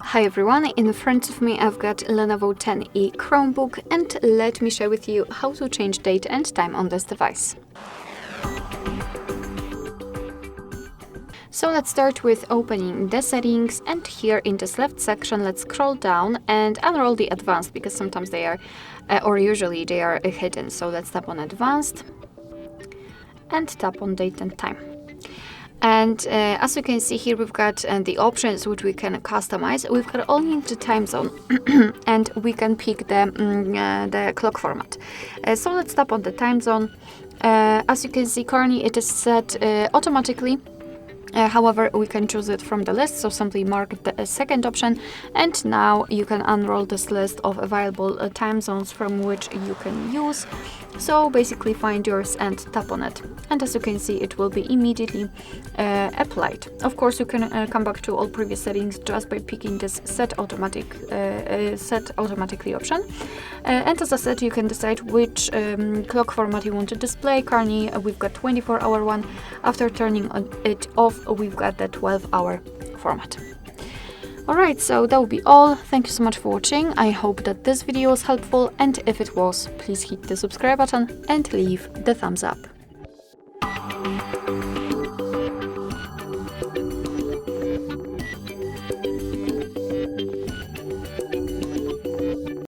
Hi everyone, in front of me I've got LENOVO 10e Chromebook, and let me share with you how to change date and time on this device. So let's start with opening the settings, and here in this left section let's scroll down and unroll the advanced, because sometimes they are, or usually they are hidden. So let's tap on advanced and tap on date and time. And as you can see here, we've got the options which we can customize. We've got only the time zone and we can pick the clock format. So let's tap on the time zone. As you can see, currently it is set automatically. However, we can choose it from the list, so simply mark the second option, and now you can unroll this list of available time zones from which you can use. So basically find yours and tap on it, and as you can see, it will be immediately applied. Of course, you can come back to all previous settings just by picking this set automatically option. And as I said, you can decide which clock format you want to display. Currently, we've got 24-hour one. After turning it off, we've got the 12-hour format. Alright, so that will be all. Thank you so much for watching. I hope that this video was helpful, and if it was, please hit the subscribe button and leave the thumbs up.